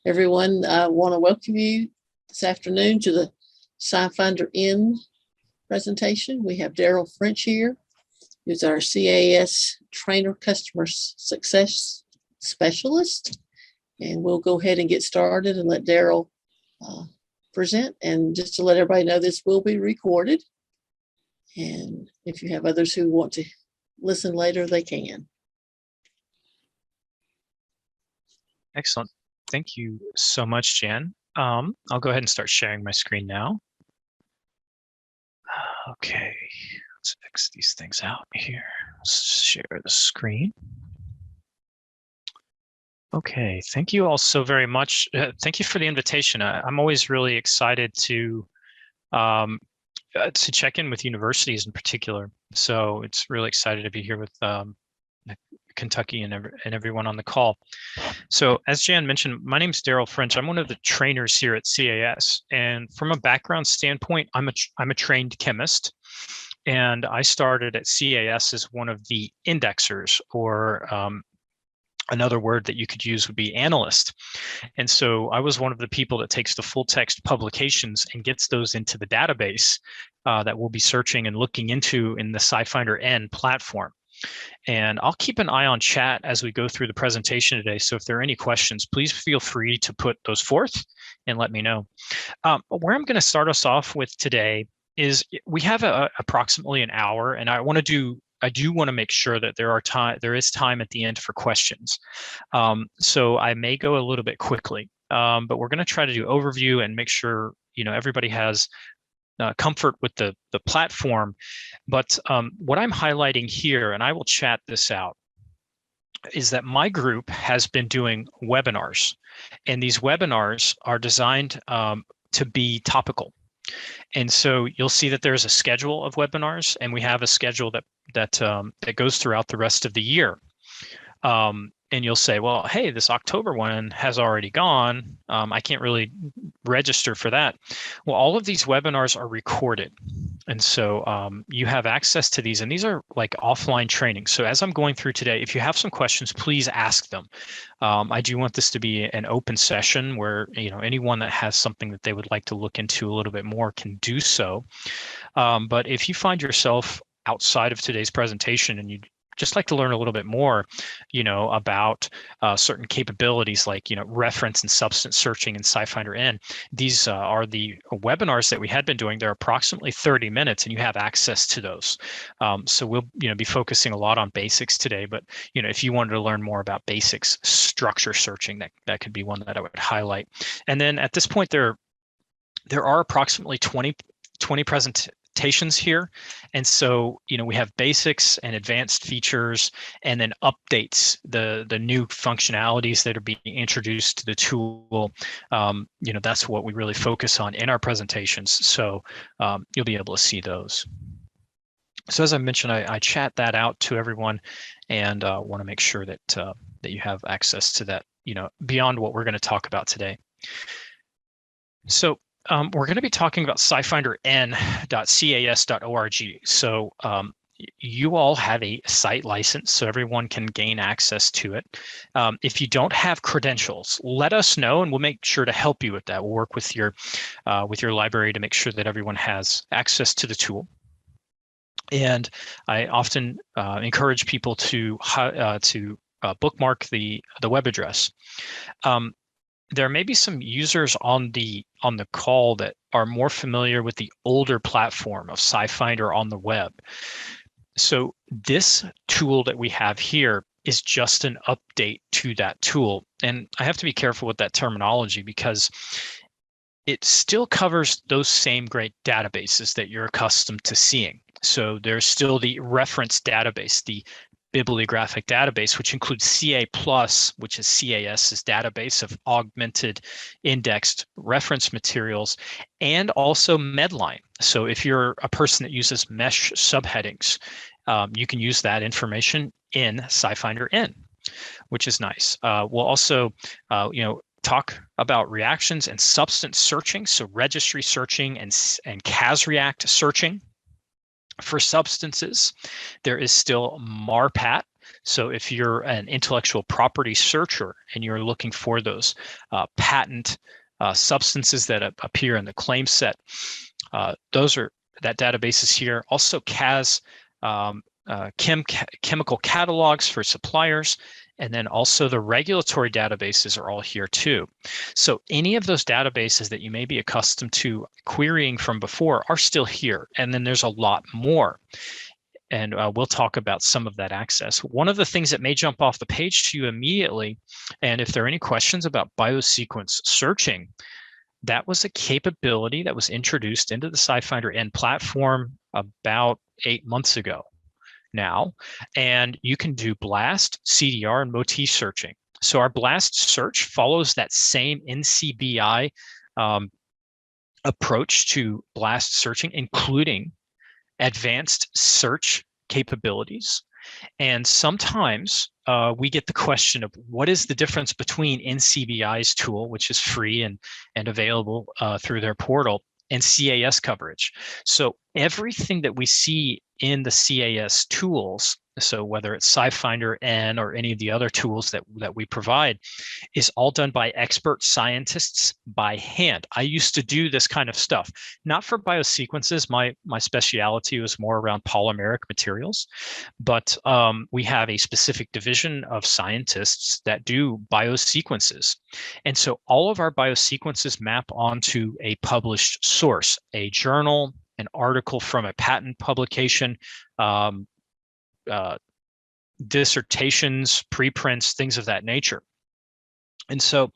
Everyone, I want to welcome you this afternoon to the SciFinder-N presentation. We have Daryl French here, who's our CAS Trainer Customer Success Specialist. And we'll go ahead and get started and let Daryl present. And just to let everybody know, this will be recorded. And if you have others who want to listen later, they can. Excellent. Thank you so much, Jan. I'll go ahead and start sharing my screen now. Okay, let's X these things out here. Let's share the screen. Okay, thank you all so very much. Thank you for the invitation. I'm always really excited to check in with universities in particular. So it's really excited to be here with Kentucky and everyone on the call. So as Jan mentioned, my name is Daryl French. I'm one of the trainers here at CAS. And from a background standpoint, I'm a trained chemist. And I started at CAS as one of the indexers, or another word that you could use would be analyst. And so I was one of the people that takes the full text publications and gets those into the database that we'll be searching and looking into in the SciFinder-N platform. And I'll keep an eye on chat as we go through the presentation today. So if there are any questions, please feel free to put those forth and let me know. Where I'm going to start us off with today is we have approximately an hour, and I do want to make sure that there is time at the end for questions. So I may go a little bit quickly, but we're going to try to do overview and make sure everybody has comfort with the platform. But what I'm highlighting here, and I will chat this out, is that my group has been doing webinars, and these webinars are designed to be topical. And so you'll see that there's a schedule of webinars, and we have a schedule that goes throughout the rest of the year. And you'll say, well, hey, this October one has already gone. I can't really register for that. Well, all of these webinars are recorded. And so you have access to these, and these are like offline training. So as I'm going through today, if you have some questions, please ask them. I do want this to be an open session where anyone that has something that they would like to look into a little bit more can do so. But if you find yourself outside of today's presentation and you just like to learn a little bit more, about certain capabilities like, reference and substance searching and SciFinder-N. These are the webinars that we had been doing. They're approximately 30 minutes, and you have access to those. So we'll, be focusing a lot on basics today. But, if you wanted to learn more about basics, structure searching, that could be one that I would highlight. And then at this point, there are approximately 20 presentations here. And so, we have basics and advanced features, and then updates, the new functionalities that are being introduced to the tool. That's what we really focus on in our presentations. So you'll be able to see those. So as I mentioned, I chat that out to everyone, and want to make sure that that you have access to that, beyond what we're going to talk about today. So we're going to be talking about SciFinder-N.cas.org. So you all have a site license, so everyone can gain access to it. If you don't have credentials, let us know, and we'll make sure to help you with that. We'll work with your library to make sure that everyone has access to the tool. And I often encourage people to bookmark the web address. There may be some users on the call that are more familiar with the older platform of SciFinder on the web. So this tool that we have here is just an update to that tool. And I have to be careful with that terminology because it still covers those same great databases that you're accustomed to seeing. So there's still the reference database, the bibliographic database, which includes CA+, which is CAS's database of augmented indexed reference materials, and also Medline. So if you're a person that uses mesh subheadings, you can use that information in SciFinder-N, which is nice. We'll also, talk about reactions and substance searching, so registry searching and CAS-React searching. For substances, there is still MARPAT, So if you're an intellectual property searcher and you're looking for those patent substances that appear in the claim set, that database is here. Also, CAS chemical catalogs for suppliers, and then also the regulatory databases are all here too. So any of those databases that you may be accustomed to querying from before are still here, and then there's a lot more. And we'll talk about some of that access. One of the things that may jump off the page to you immediately, and if there are any questions about biosequence searching, that was a capability that was introduced into the SciFinder-N platform about 8 months ago now, and you can do BLAST, CDR, and motif searching. So our BLAST search follows that same NCBI approach to BLAST searching, including advanced search capabilities. And sometimes we get the question of what is the difference between NCBI's tool, which is free and available through their portal, and CAS coverage. So everything that we see in the CAS tools, so whether it's SciFinder-N or any of the other tools that we provide, is all done by expert scientists by hand. I used to do this kind of stuff, not for biosequences. My specialty was more around polymeric materials, but we have a specific division of scientists that do biosequences. And so all of our biosequences map onto a published source, a journal, an article from a patent publication, dissertations, preprints, things of that nature. And so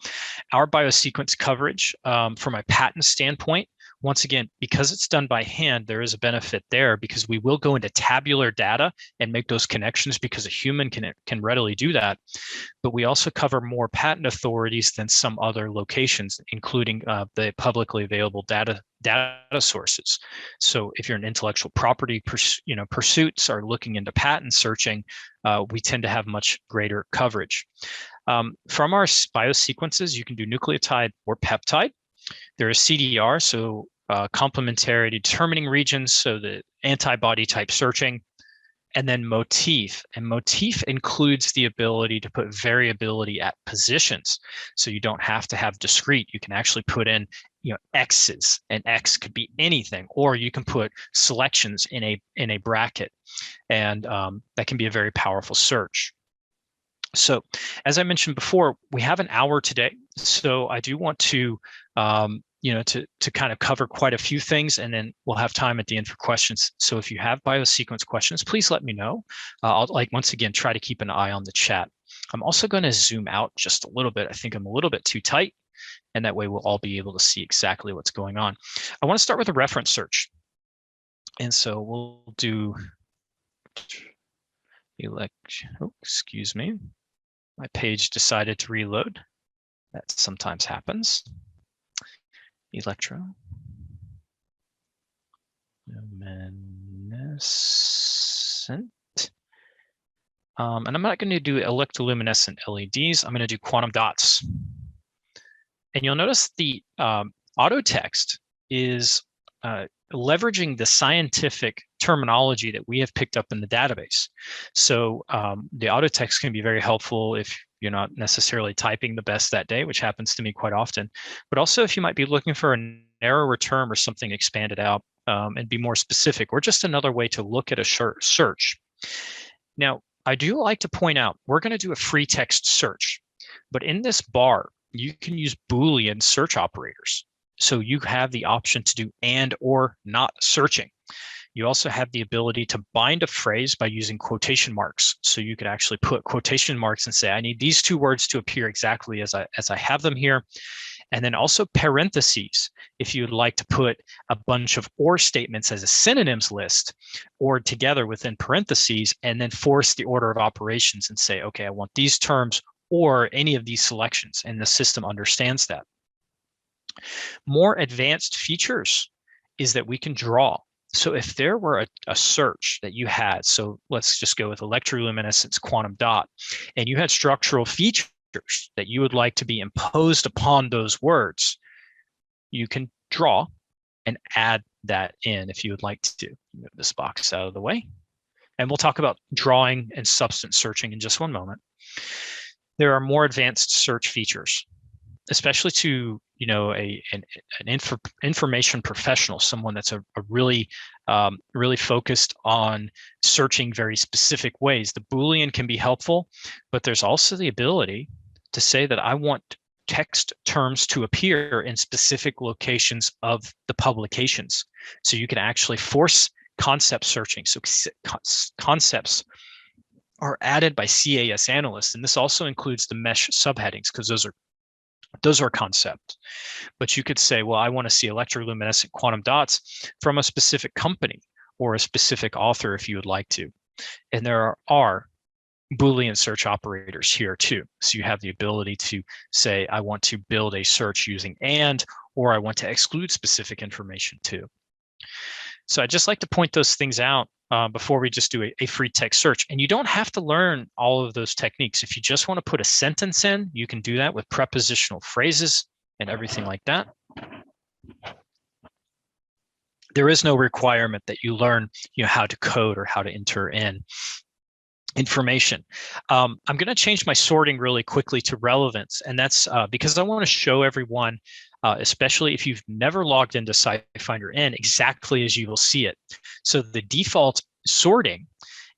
our biosequence coverage from a patent standpoint, once again, because it's done by hand, there is a benefit there because we will go into tabular data and make those connections because a human can readily do that. But we also cover more patent authorities than some other locations, including the publicly available data sources. So if you're an intellectual property pursuits or looking into patent searching, we tend to have much greater coverage. From our biosequences, you can do nucleotide or peptide. There is CDR, so complementarity determining regions, so the antibody type searching, and then motif. And motif includes the ability to put variability at positions. So you don't have to have discrete. You can actually put in X's, and X could be anything, or you can put selections in a bracket, and that can be a very powerful search. So as I mentioned before, we have an hour today. So I do want to, to kind of cover quite a few things, and then we'll have time at the end for questions. So if you have biosequence questions, please let me know. I'll once again, try to keep an eye on the chat. I'm also going to zoom out just a little bit. I think I'm a little bit too tight, and that way we'll all be able to see exactly what's going on. I want to start with a reference search. And so we'll do excuse me. My page decided to reload. That sometimes happens. Electroluminescent. And I'm not going to do electroluminescent LEDs. I'm going to do quantum dots. And you'll notice the auto text is leveraging the scientific terminology that we have picked up in the database. So the auto text can be very helpful if you're not necessarily typing the best that day, which happens to me quite often, but also if you might be looking for a narrower term or something expanded out and be more specific, or just another way to look at a search. Now, I do like to point out, we're going to do a free text search, but in this bar, you can use Boolean search operators. So you have the option to do and or not searching. You also have the ability to bind a phrase by using quotation marks. So you could actually put quotation marks and say, I need these two words to appear exactly as I have them here. And then also parentheses, if you'd like to put a bunch of or statements as a synonyms list or together within parentheses, and then force the order of operations and say, okay, I want these terms or any of these selections, and the system understands that. More advanced features is that we can draw. So if there were a search that you had, so let's just go with electroluminescence quantum dot, and you had structural features that you would like to be imposed upon those words, you can draw and add that in if you would like to. Move this box out of the way. and we'll talk about drawing and substance searching in just one moment, there are more advanced search features, especially to an information professional, someone that's a really really focused on searching very specific ways. The Boolean can be helpful, but there's also the ability to say that I want text terms to appear in specific locations of the publications. So you can actually force concept searching. So concepts are added by CAS analysts, and this also includes the mesh subheadings, because those are concepts. But you could say, well, I want to see electroluminescent quantum dots from a specific company or a specific author if you would like to. And there are Boolean search operators here too. So you have the ability to say, I want to build a search using and, or I want to exclude specific information too. So I'd just like to point those things out before we just do a free text search. And you don't have to learn all of those techniques. If you just want to put a sentence in, you can do that with prepositional phrases and everything like that. There is no requirement that you learn how to code or how to enter in information. I'm going to change my sorting really quickly to relevance, and that's because I want to show everyone, especially if you've never logged into SciFinder-N, exactly as you will see it. So the default sorting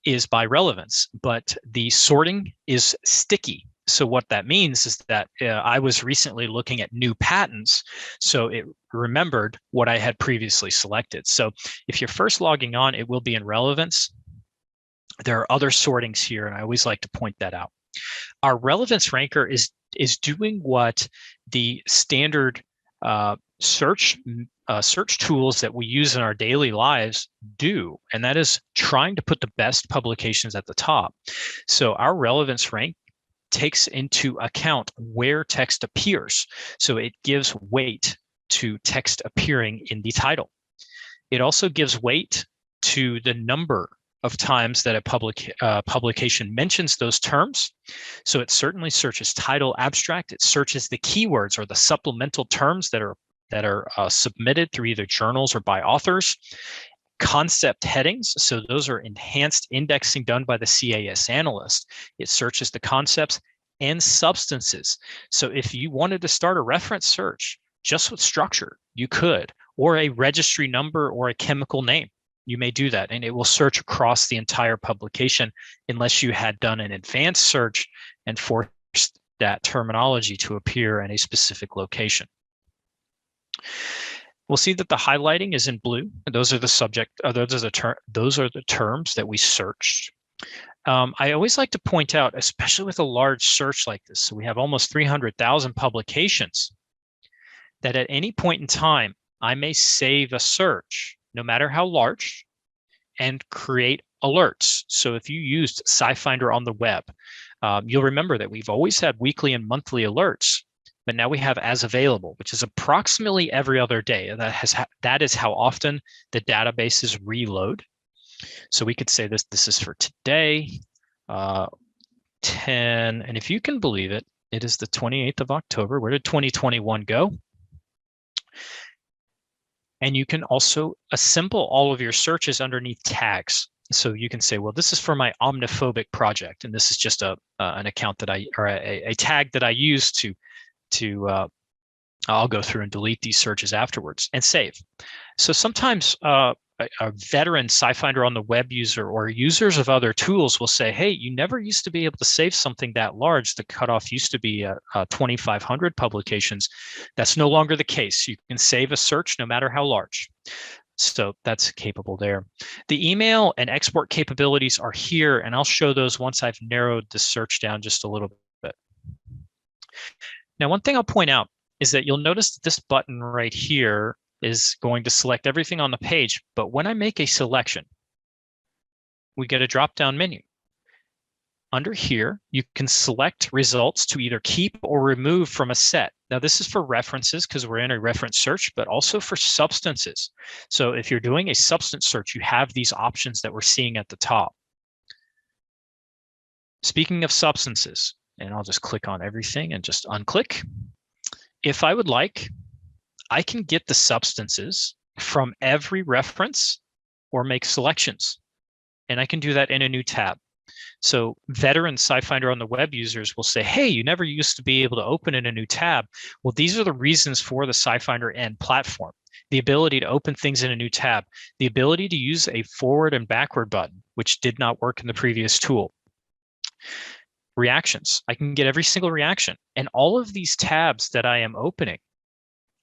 is by relevance, but the sorting is sticky. So what that means is that I was recently looking at new patents, so it remembered what I had previously selected. So if you're first logging on, it will be in relevance. There are other sortings here, and I always like to point that out. Our relevance ranker is doing what the standard search tools that we use in our daily lives do, and that is trying to put the best publications at the top. So our relevance rank takes into account where text appears. So it gives weight to text appearing in the title. It also gives weight to the number of times that a publication mentions those terms. So it certainly searches title abstract. It searches the keywords or the supplemental terms that are submitted through either journals or by authors. Concept headings, so those are enhanced indexing done by the CAS analyst. It searches the concepts and substances. So if you wanted to start a reference search just with structure, you could, or a registry number or a chemical name. You may do that, and it will search across the entire publication unless you had done an advanced search and forced that terminology to appear in a specific location. We'll see that the highlighting is in blue. Those are the subject. Those are the terms that we searched. I always like to point out, especially with a large search like this, so we have almost 300,000 publications, that at any point in time, I may save a search, no matter how large, and create alerts. So if you used SciFinder on the web, you'll remember that we've always had weekly and monthly alerts, but now we have as available, which is approximately every other day. That is how often the databases reload. So we could say this is for today, 10, and if you can believe it, it is the 28th of October. Where did 2021 go? And you can also assemble all of your searches underneath tags. So you can say, well, this is for my omniphobic project, and this is just an account that a tag that I use to I'll go through and delete these searches afterwards and save. So sometimes a veteran SciFinder on the web user or users of other tools will say, hey, you never used to be able to save something that large. The cutoff used to be 2,500 publications. That's no longer the case. You can save a search no matter how large. So that's capable there. The email and export capabilities are here, and I'll show those once I've narrowed the search down just a little bit. Now, one thing I'll point out is that you'll notice that this button right here is going to select everything on the page, but when I make a selection, we get a drop-down menu. Under here, you can select results to either keep or remove from a set. Now, this is for references because we're in a reference search, but also for substances. So if you're doing a substance search, you have these options that we're seeing at the top. Speaking of substances, and I'll just click on everything and just unclick. If I would like, I can get the substances from every reference or make selections. and I can do that in a new tab. So veteran SciFinder on the web users will say, hey, you never used to be able to open in a new tab. Well, these are the reasons for the SciFinder-N platform. The ability to open things in a new tab, the ability to use a forward and backward button, which did not work in the previous tool. Reactions, I can get every single reaction. And all of these tabs that I am opening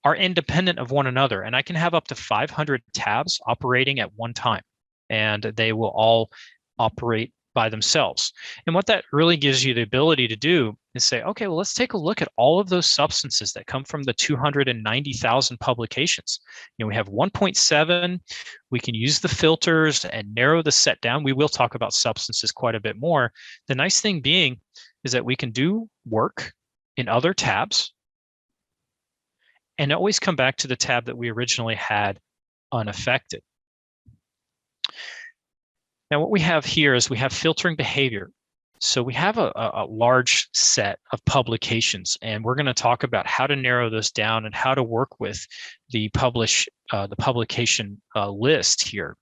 are independent of one another. And I can have up to 500 tabs operating at one time, and they will all operate by themselves. And what that really gives you the ability to do is say, okay, well, let's take a look at all of those substances that come from the 290,000 publications. We have 1.7. We can use the filters and narrow the set down. We will talk about substances quite a bit more. The nice thing being is that we can do work in other tabs and always come back to the tab that we originally had unaffected. Now, what we have here is we have filtering behavior. So we have a large set of publications, and we're going to talk about how to narrow those down and how to work with the publication list here.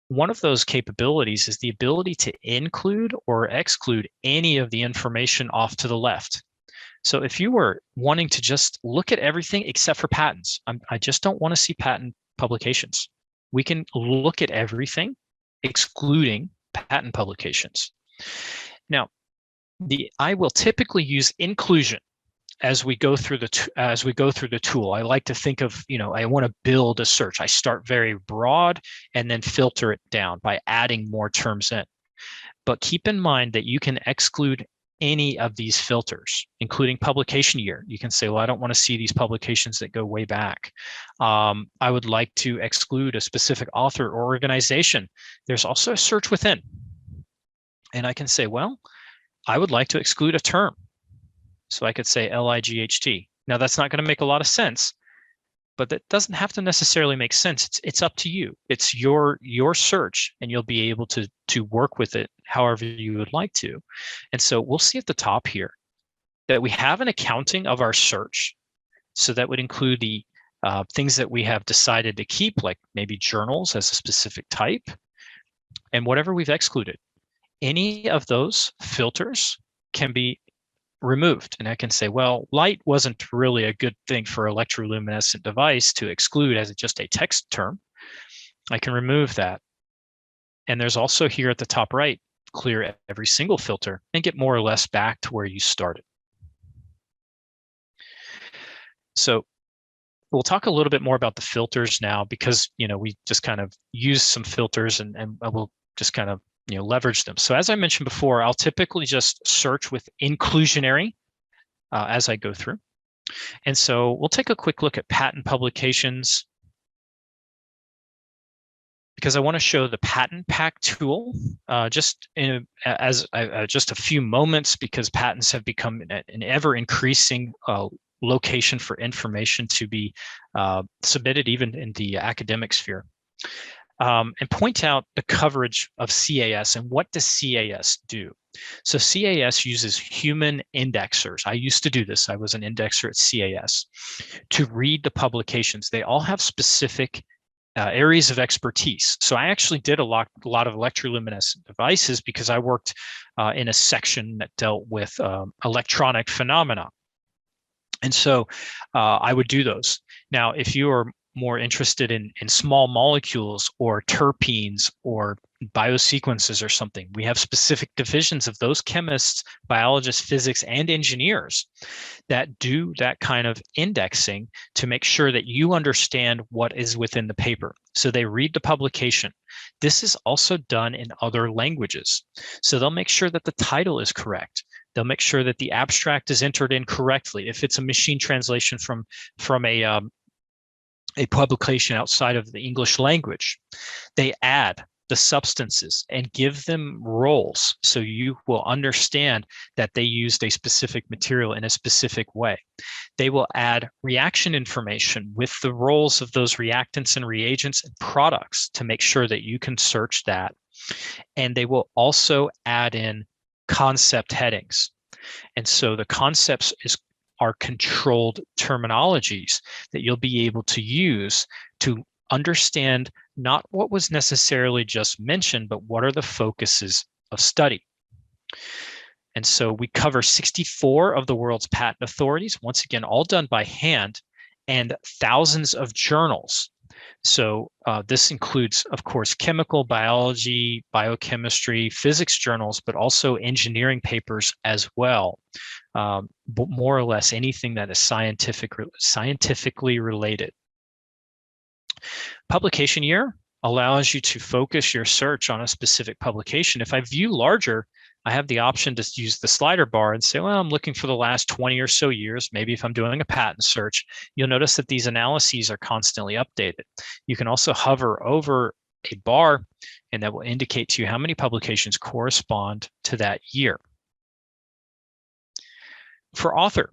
One of those capabilities is the ability to include or exclude any of the information off to the left. So if you were wanting to just look at everything except for patents, I just don't want to see patent publications. We can look at everything, excluding patent publications. Now, I will typically use inclusion as we go through the tool. I like to think of, I want to build a search. I start very broad and then filter it down by adding more terms in. But keep in mind that you can exclude any of these filters, including publication year. You can say, well, I don't want to see these publications that go way back. I would like to exclude a specific author or organization. There's also a search within. And I can say, well, I would like to exclude a term. So I could say LIGHT. Now, that's not going to make a lot of sense, but that doesn't have to necessarily make sense. It's up to you. It's your search, and you'll be able to work with it however you would like to. And so we'll see at the top here that we have an accounting of our search. So that would include the things that we have decided to keep, like maybe journals as a specific type, and whatever we've excluded. Any of those filters can be removed. And I can say, well, light wasn't really a good thing for electroluminescent device to exclude as just a text term. I can remove that. And there's also here at the top right, clear every single filter and get more or less back to where you started. So we'll talk a little bit more about the filters now, because we just kind of use some filters and we'll just kind of leverage them. So as I mentioned before, I'll typically just search with inclusionary as I go through. And so we'll take a quick look at patent publications, because I want to show the patent pack tool just a few moments, because patents have become an ever increasing location for information to be submitted even in the academic sphere. And point out the coverage of CAS and what does CAS do. So CAS uses human indexers. I used to do this. I was an indexer at CAS to read the publications. They all have specific areas of expertise. So I actually did a lot of electroluminescent devices because I worked in a section that dealt with electronic phenomena. And so I would do those. Now, if you are more interested in small molecules or terpenes or biosequences or something, we have specific divisions of those chemists, biologists, physics, and engineers that do that kind of indexing to make sure that you understand what is within the paper. So they read the publication. This is also done in other languages. So they'll make sure that the title is correct. They'll make sure that the abstract is entered in correctly. If it's a machine translation from a publication outside of the English language, they add the substances and give them roles, so you will understand that they used a specific material in a specific way. They will add reaction information with the roles of those reactants and reagents and products to make sure that you can search that. And they will also add in concept headings. And so the concepts are controlled terminologies that you'll be able to use to understand not what was necessarily just mentioned, but what are the focuses of study. And so we cover 64 of the world's patent authorities, once again, all done by hand, and thousands of journals. So this includes, of course, chemical, biology, biochemistry, physics journals, but also engineering papers as well. But more or less anything that is scientifically related. Publication year allows you to focus your search on a specific publication. If I view larger, I have the option to use the slider bar and say, well, I'm looking for the last 20 or so years. Maybe if I'm doing a patent search, you'll notice that these analyses are constantly updated. You can also hover over a bar, and that will indicate to you how many publications correspond to that year. For author,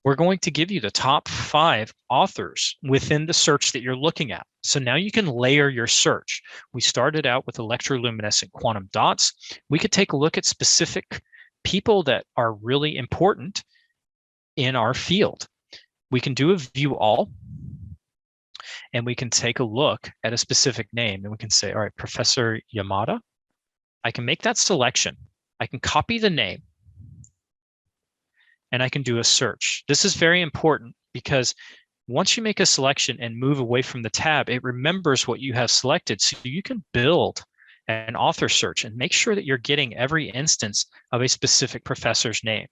we're going to give you the top 5 authors within the search that you're looking at. So now you can layer your search. We started out with electroluminescent quantum dots. We could take a look at specific people that are really important in our field. We can do a view all, and we can take a look at a specific name, and we can say, all right, Professor Yamada. I can make that selection. I can copy the name, and I can do a search. This is very important because once you make a selection and move away from the tab, it remembers what you have selected. So you can build an author search and make sure that you're getting every instance of a specific professor's name.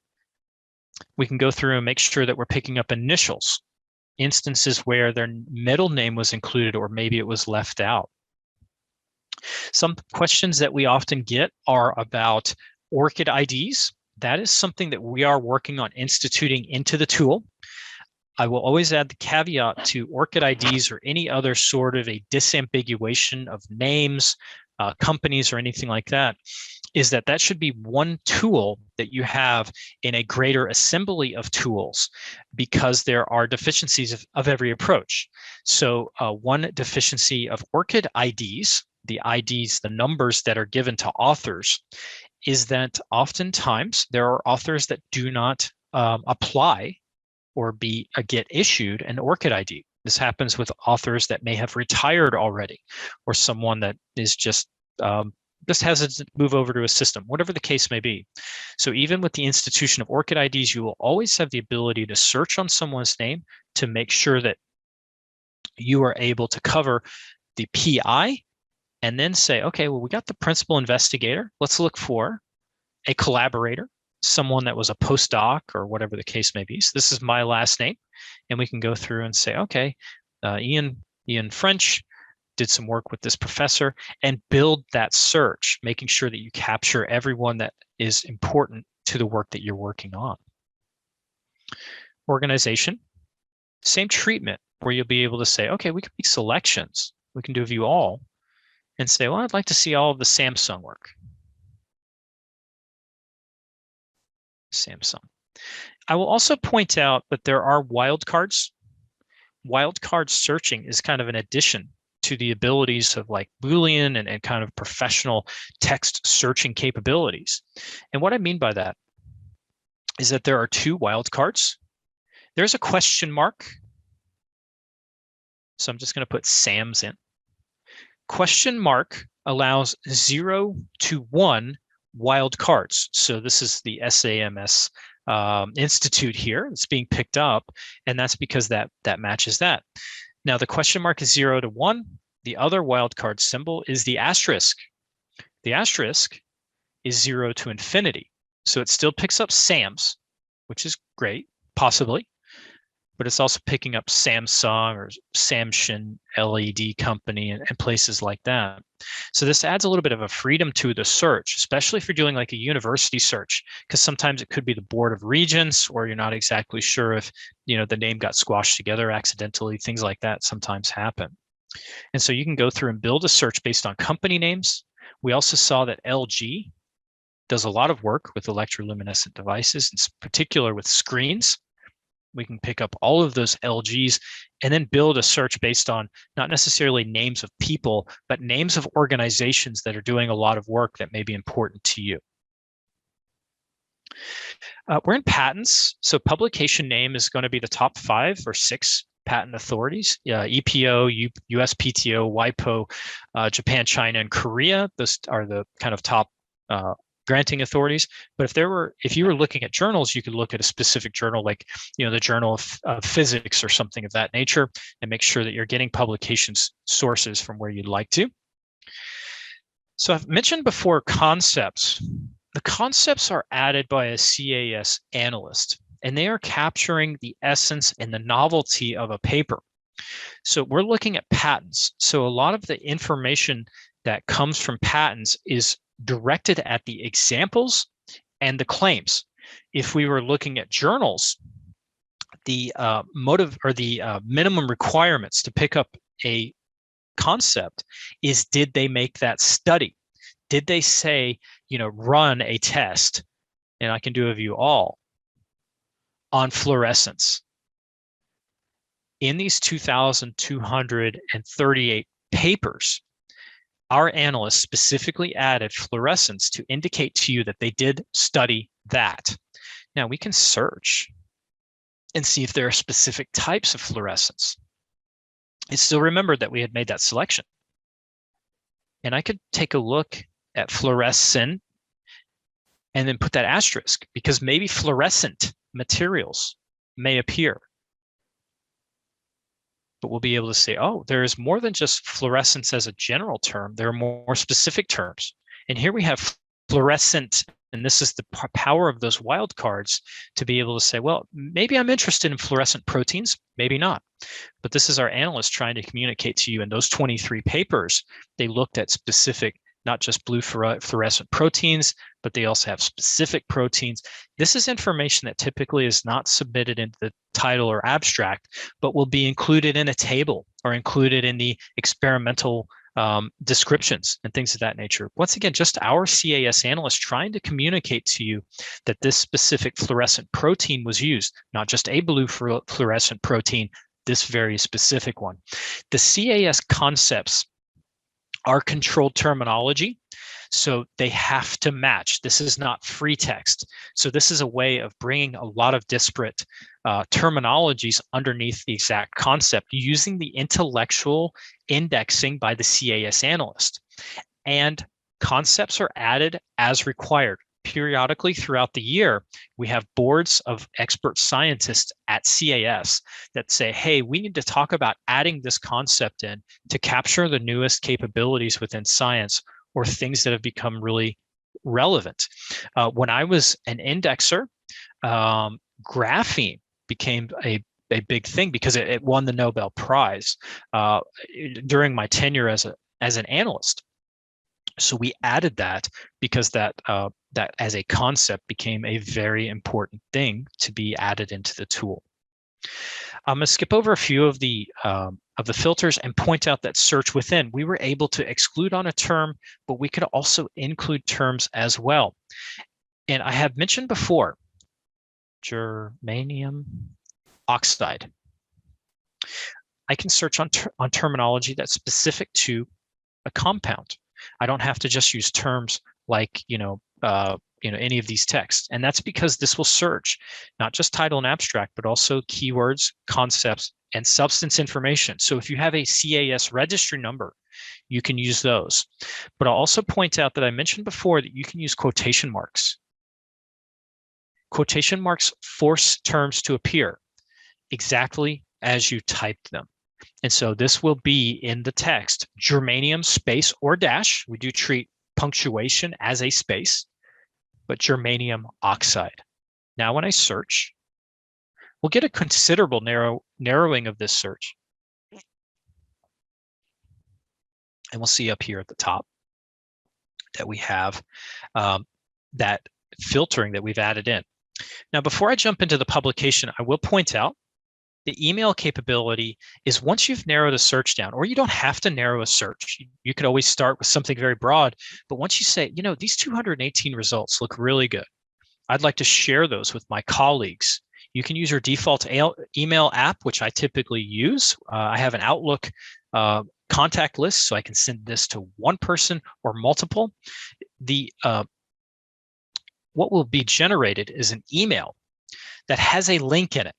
We can go through and make sure that we're picking up initials, instances where their middle name was included or maybe it was left out. Some questions that we often get are about Orcid Ids. That is something that we are working on instituting into the tool. I will always add the caveat to Orcid Ids or any other sort of a disambiguation of names, companies, or anything like that, is that that should be one tool that you have in a greater assembly of tools because there are deficiencies of every approach. So one deficiency of Orcid Ids, the IDs, the numbers that are given to authors, is that oftentimes there are authors that do not apply or get issued an Orcid ID. This happens with authors that may have retired already, or someone that is just has to move over to a system, whatever the case may be. So even with the institution of Orcid IDs, you will always have the ability to search on someone's name to make sure that you are able to cover the PI and then say, okay, well, we got the principal investigator. Let's look for a collaborator, someone that was a postdoc or whatever the case may be. So this is my last name. And we can go through and say, okay, Ian French did some work with this professor and build that search, making sure that you capture everyone that is important to the work that you're working on. Organization, same treatment where you'll be able to say, okay, we can make selections. We can do view all and say, well, I'd like to see all of the Samsung work. Samsung. I will also point out that there are wildcards. Wildcard searching is kind of an addition to the abilities of like Boolean and kind of professional text searching capabilities. And what I mean by that is that there are 2 wildcards. There's a question mark. So I'm just going to put Sam's in. Question mark allows 0 to 1 wildcards. So this is the SAMS Institute here. It's being picked up, and that's because that matches that. Now the question mark is 0 to 1. The other wildcard symbol is the asterisk. The asterisk is 0 to infinity. So it still picks up Sam's, which is great, possibly, but it's also picking up Samsung or Samsung LED company and places like that. So this adds a little bit of a freedom to the search, especially if you're doing like a university search, because sometimes it could be the Board of Regents, or you're not exactly sure if the name got squashed together accidentally. Things like that sometimes happen. And so you can go through and build a search based on company names. We also saw that LG does a lot of work with electroluminescent devices, in particular with screens. We can pick up all of those LGs and then build a search based on not necessarily names of people, but names of organizations that are doing a lot of work that may be important to you. We're in patents, so publication name is going to be the top 5 or 6 patent authorities, EPO, USPTO, WIPO, Japan, China, and Korea. Those are the kind of top granting authorities. But if you were looking at journals, you could look at a specific journal, like the Journal of Physics or something of that nature, and make sure that you're getting publications sources from where you'd like to. So I've mentioned before concepts. The concepts are added by a CAS analyst, and they are capturing the essence and the novelty of a paper. So we're looking at patents. So a lot of the information that comes from patents is directed at the examples and the claims. If we were looking at journals, the motive or the minimum requirements to pick up a concept is, did they make that study? Did they say, run a test? And I can do a view all on fluorescence. In these 2,238 papers, our analysts specifically added fluorescence to indicate to you that they did study that. Now we can search and see if there are specific types of fluorescence. It's still remembered that we had made that selection. And I could take a look at fluorescent and then put that asterisk, because maybe fluorescent materials may appear. But we'll be able to say, oh, there is more than just fluorescence as a general term. There are more specific terms. And here we have fluorescent, and this is the power of those wildcards to be able to say, well, maybe I'm interested in fluorescent proteins, maybe not. But this is our analyst trying to communicate to you in those 23 papers. They looked at specific, not just blue fluorescent proteins, but they also have specific proteins. This is information that typically is not submitted into the title or abstract, but will be included in a table or included in the experimental descriptions and things of that nature. Once again, just our CAS analyst trying to communicate to you that this specific fluorescent protein was used, not just a blue fluorescent protein, this very specific one. The CAS concepts are controlled terminology, so they have to match. This is not free text. So this is a way of bringing a lot of disparate terminologies underneath the exact concept using the intellectual indexing by the CAS analyst. And concepts are added as required. Periodically throughout the year, we have boards of expert scientists at CAS that say, hey, we need to talk about adding this concept in to capture the newest capabilities within science or things that have become really relevant. When I was an indexer, graphene became a big thing because it won the Nobel Prize during my tenure as an analyst. So we added that because that as a concept became a very important thing to be added into the tool. I'm going to skip over a few of the filters and point out that search within, we were able to exclude on a term, but we could also include terms as well. And I have mentioned before, germanium oxide. I can search on terminology that's specific to a compound. I don't have to just use terms like, any of these texts. And that's because this will search not just title and abstract, but also keywords, concepts, and substance information. So if you have a CAS registry number, you can use those. But I'll also point out that I mentioned before that you can use quotation marks. Quotation marks force terms to appear exactly as you typed them. And so this will be in the text, germanium space or dash. We do treat punctuation as a space, but germanium oxide. Now when I search, we'll get a considerable narrowing of this search. And we'll see up here at the top that we have that filtering that we've added in. Now, before I jump into the publication, I will point out the email capability is once you've narrowed a search down, or you don't have to narrow a search. You could always start with something very broad, but once you say, these 218 results look really good, I'd like to share those with my colleagues. You can use your default email app, which I typically use. I have an Outlook contact list, so I can send this to one person or multiple. What will be generated is an email that has a link in it.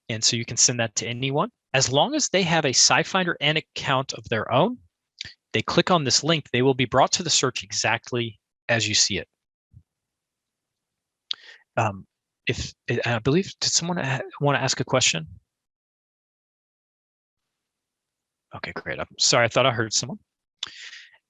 And so you can send that to anyone. As long as they have a SciFinder-N account of their own, they click on this link, they will be brought to the search exactly as you see it. If I believe, did someone want to ask a question? Okay, great. I'm sorry, I thought I heard someone.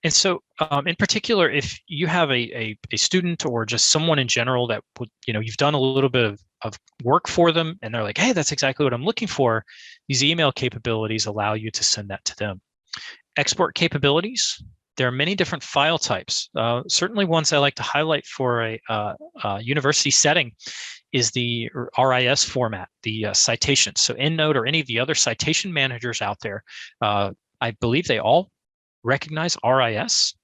And so in particular, if you have a student or just someone in general that would, you've done a little bit of work for them and they're like, hey, that's exactly what I'm looking for, these email capabilities allow you to send that to them. Export capabilities, there are many different file types. Certainly ones I like to highlight for a university setting is the RIS format, the citation. So EndNote or any of the other citation managers out there, I believe they all recognize RIS.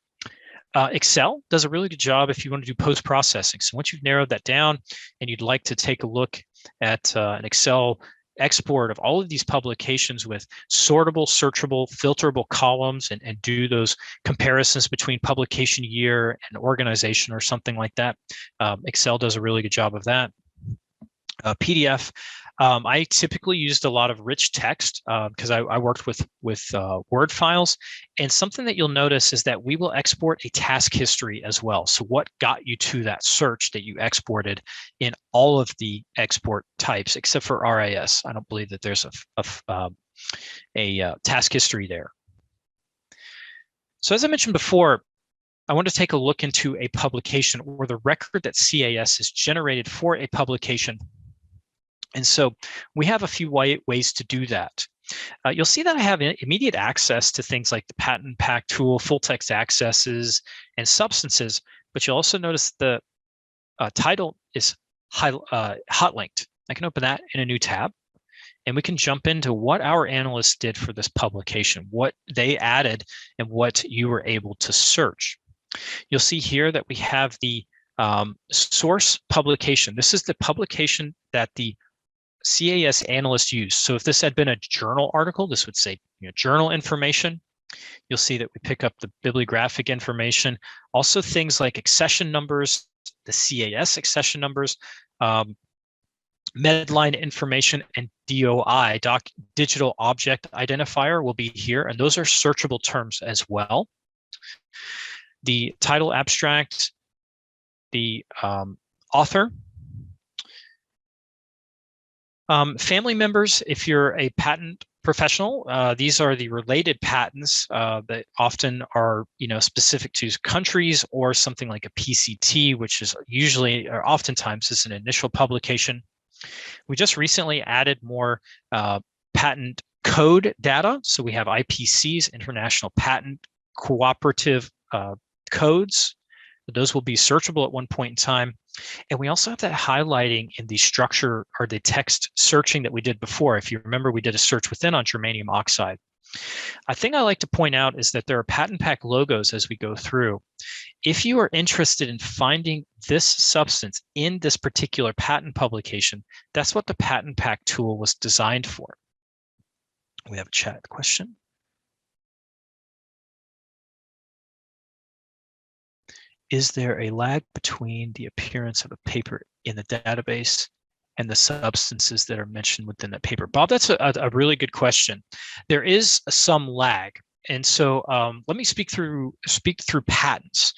Excel does a really good job if you want to do post-processing. So once you've narrowed that down and you'd like to take a look at an Excel export of all of these publications with sortable, searchable, filterable columns and do those comparisons between publication year and organization or something like that, Excel does a really good job of that. PDF, I typically used a lot of rich text because I worked with Word files. And something that you'll notice is that we will export a task history as well. So what got you to that search that you exported in all of the export types, except for RIS. I don't believe that there's a task history there. So as I mentioned before, I want to take a look into a publication or the record that CAS has generated for a publication. And so we have a few ways to do that. You'll see that I have immediate access to things like the patent pack tool, full text accesses, and substances, but you'll also notice the title is hot linked. I can open that in a new tab, and we can jump into what our analysts did for this publication, what they added, and what you were able to search. You'll see here that we have the source publication. This is the publication that the CAS analyst used. So if this had been a journal article, this would say journal information. You'll see that we pick up the bibliographic information, also things like accession numbers, the CAS accession numbers, Medline information, and DOI, digital object identifier, will be here, and those are searchable terms as well. The title, abstract, the author, family members. If you're a patent professional, these are the related patents that often are specific to countries or something like a PCT, which is usually or oftentimes is an initial publication. We just recently added more patent code data. So we have IPCs, International Patent Cooperative codes. Those will be searchable at one point in time. And we also have that highlighting in the structure or the text searching that we did before. If you remember, we did a search within on germanium oxide. A thing I like to point out is that there are patent pack logos as we go through. If you are interested in finding this substance in this particular patent publication, that's what the patent pack tool was designed for. We have a chat question. Is there a lag between the appearance of a paper in the database and the substances that are mentioned within that paper? Bob, that's a really good question. There is some lag. And so let me speak through patents.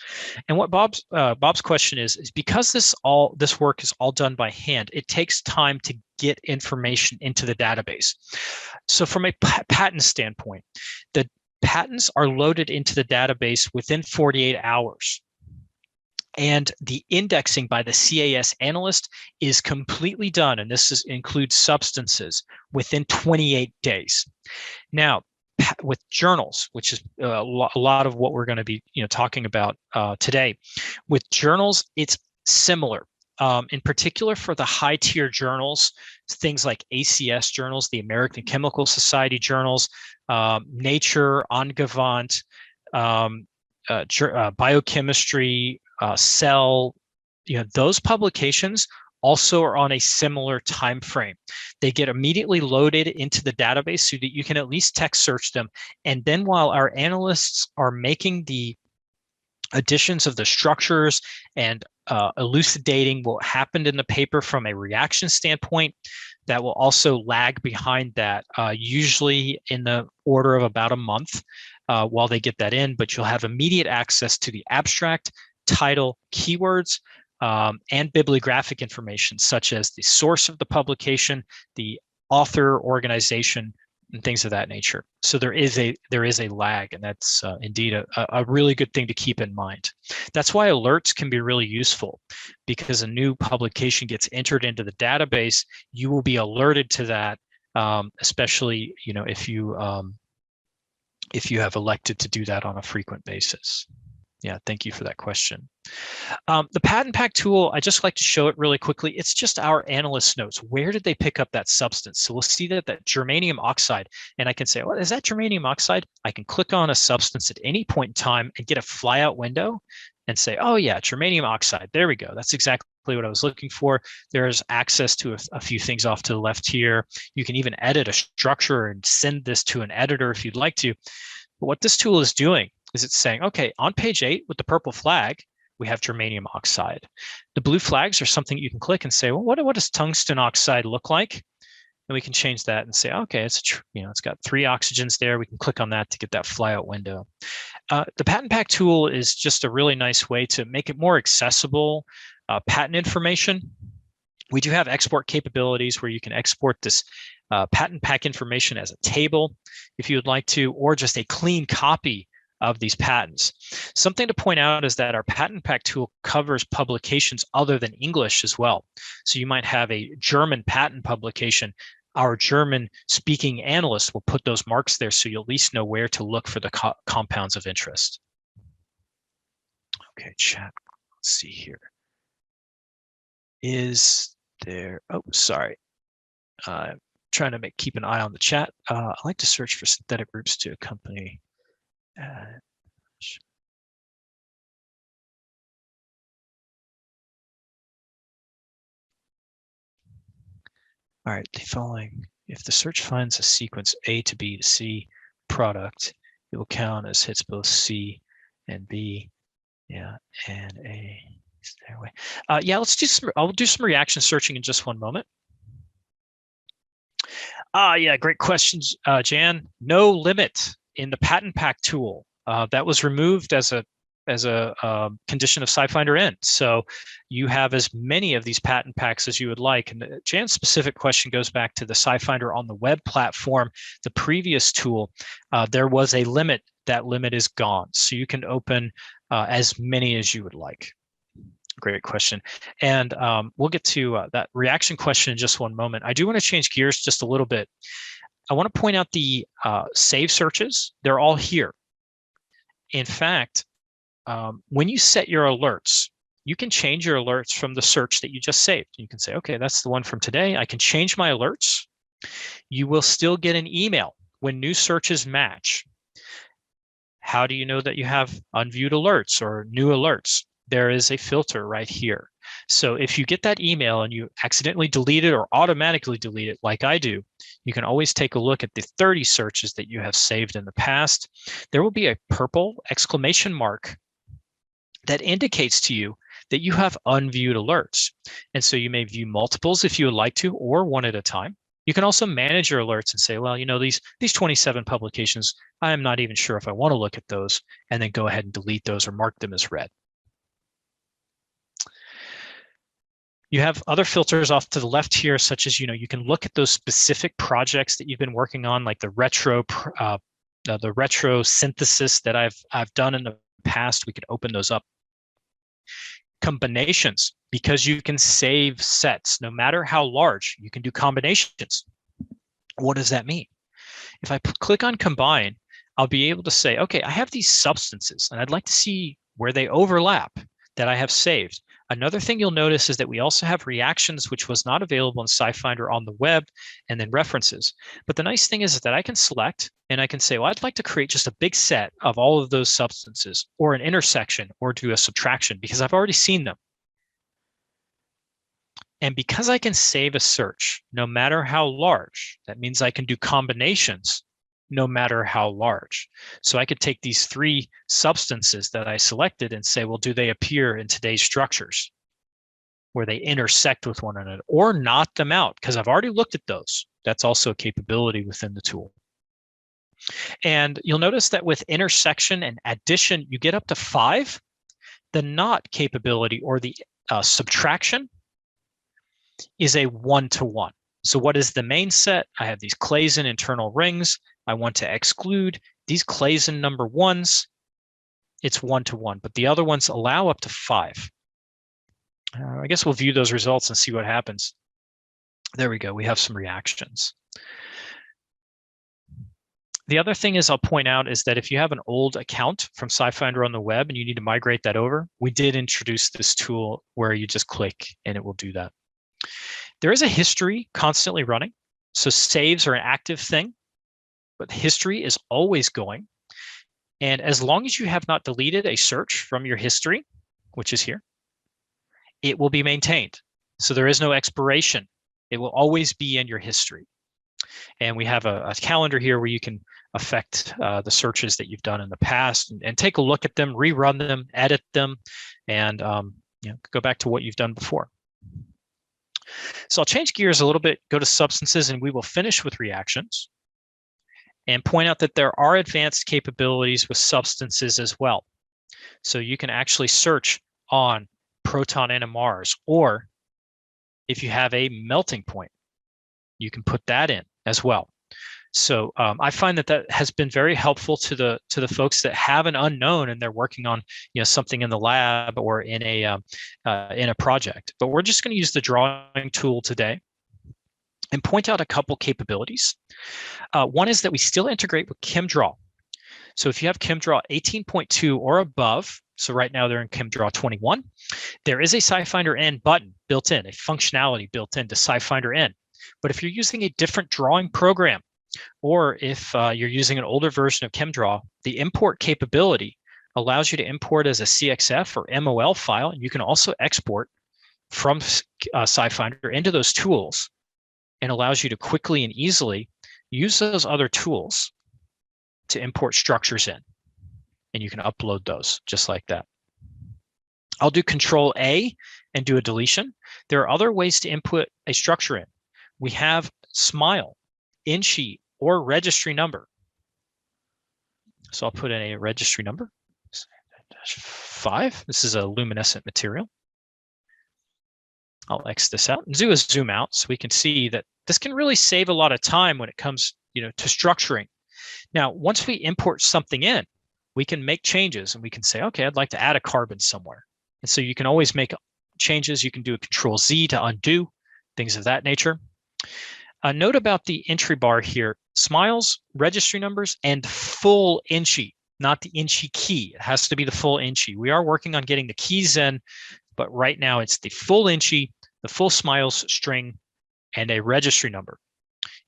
And what Bob's question is because this work is all done by hand, it takes time to get information into the database. So from a patent standpoint, the patents are loaded into the database within 48 hours. And the indexing by the CAS analyst is completely done, and this includes substances, within 28 days. Now, with journals, which is a lot of what we're going to be talking about today, with journals, it's similar. In particular, for the high-tier journals, things like ACS journals, the American Chemical Society journals, Nature, Angewandte, Biochemistry, Cell, those publications also are on a similar time frame. They get immediately loaded into the database so that you can at least text search them. And then while our analysts are making the additions of the structures and elucidating what happened in the paper from a reaction standpoint. That will also lag behind that, usually in the order of about a month while they get that in, but you'll have immediate access to the abstract, title, keywords, and bibliographic information, such as the source of the publication, the author, organization, and things of that nature. So there is a lag, and that's indeed a really good thing to keep in mind. That's why alerts can be really useful, because a new publication gets entered into the database, you will be alerted to that, especially if you have elected to do that on a frequent basis. Yeah, thank you for that question. The patent pack tool, I just like to show it really quickly. It's just our analyst notes. Where did they pick up that substance? So we'll see that germanium oxide, and I can say, well, is that germanium oxide? I can click on a substance at any point in time and get a flyout window and say, oh yeah, germanium oxide. There we go. That's exactly what I was looking for. There's access to a few things off to the left here. You can even edit a structure and send this to an editor if you'd like to. But what this tool is doing is it's saying, okay, on page 8 with the purple flag, we have germanium oxide. The blue flags are something you can click and say, well, what does tungsten oxide look like? And we can change that and say, okay, it's got 3 oxygens there. We can click on that to get that flyout window. The patent pack tool is just a really nice way to make it more accessible patent information. We do have export capabilities where you can export this patent pack information as a table if you would like to, or just a clean copy of these patents. Something to point out is that our patent pack tool covers publications other than English as well. So you might have a German patent publication. Our German speaking analyst will put those marks there so you'll at least know where to look for the compounds of interest. Okay, chat, let's see here. Is there, oh, sorry. I'm trying to keep an eye on the chat. I like to search for synthetic groups to accompany. All right, the following, if the search finds a sequence A to B to C product, it will count as hits both C and B, yeah, and A. Yeah, I'll do some reaction searching in just one moment. Yeah, great questions, Jan. No limit in the patent pack tool. That was removed as a condition of SciFinder-N. So you have as many of these patent packs as you would like. And Jan's specific question goes back to the SciFinder on the web platform, the previous tool. There was a limit. That limit is gone. So you can open as many as you would like. Great question. And we'll get to that reaction question in just one moment. I do want to change gears just a little bit. I want to point out the save searches. They're all here. In fact, when you set your alerts, you can change your alerts from the search that you just saved. You can say, okay, that's the one from today. I can change my alerts. You will still get an email when new searches match. How do you know that you have unviewed alerts or new alerts? There is a filter right here. So if you get that email and you accidentally delete it or automatically delete it like I do, you can always take a look at the 30 searches that you have saved in the past. There will be a purple exclamation mark that indicates to you that you have unviewed alerts. And so you may view multiples if you would like to, or one at a time. You can also manage your alerts and say, well, these 27 publications, I am not even sure if I want to look at those, and then go ahead and delete those or mark them as red. You have other filters off to the left here, such as, you can look at those specific projects that you've been working on, like the retro synthesis that I've done in the past. We could open those up. Combinations, because you can save sets, no matter how large, you can do combinations. What does that mean? If I click on combine, I'll be able to say, okay, I have these substances and I'd like to see where they overlap that I have saved. Another thing you'll notice is that we also have reactions, which was not available in SciFinder on the web, and then references. But the nice thing is that I can select and I can say, well, I'd like to create just a big set of all of those substances, or an intersection, or do a subtraction, because I've already seen them. And because I can save a search, no matter how large, that means I can do combinations no matter how large. So I could take these 3 substances that I selected and say, well, do they appear in today's structures? where they intersect with one another, or knot them out, because I've already looked at those. That's also a capability within the tool. And you'll notice that with intersection and addition, you get up to 5. The knot capability, or the subtraction, is a 1-to-1. So what is the main set? I have these Claisen internal rings. I want to exclude these Claisen number 1s. It's 1-to-1, but the other ones allow up to 5. I guess we'll view those results and see what happens. There we go. We have some reactions. The other thing is I'll point out is that if you have an old account from SciFinder on the web and you need to migrate that over, we did introduce this tool where you just click and it will do that. There is a history constantly running. So saves are an active thing, but history is always going. And as long as you have not deleted a search from your history, which is here, it will be maintained. So there is no expiration. It will always be in your history. And we have a calendar here where you can affect the searches that you've done in the past and take a look at them, rerun them, edit them, and go back to what you've done before. So I'll change gears a little bit, go to substances, and we will finish with reactions and point out that there are advanced capabilities with substances as well. So you can actually search on proton NMRs, or if you have a melting point, you can put that in as well. So I find that has been very helpful to the folks that have an unknown and they're working on something in the lab or in a project. But we're just going to use the drawing tool today and point out a couple capabilities. One is that we still integrate with Chemdraw. So if you have Chemdraw 18.2 or above, so right now they're in Chemdraw 21, there is a SciFinder-N button built in, a functionality built into SciFinder-N. But if you're using a different drawing program, or if you're using an older version of Chemdraw, the import capability allows you to import as a CXF or MOL file, and you can also export from SciFinder into those tools, and allows you to quickly and easily use those other tools to import structures in, and you can upload those just like that. I'll do Control A and do a deletion. There are other ways to input a structure in. We have SMILE, InSheet, or registry number. So I'll put in a registry number, 5. This is a luminescent material. I'll X this out and do a zoom out so we can see that this can really save a lot of time when it comes to structuring. Now, once we import something in, we can make changes and we can say, okay, I'd like to add a carbon somewhere. And so you can always make changes. You can do a Control Z to undo, things of that nature. A note about the entry bar here: SMILES, registry numbers, and full InSheet, not the InSheet key. It has to be the full InSheet. We are working on getting the keys in, but right now it's the full InSheet, the full SMILES string, and a registry number.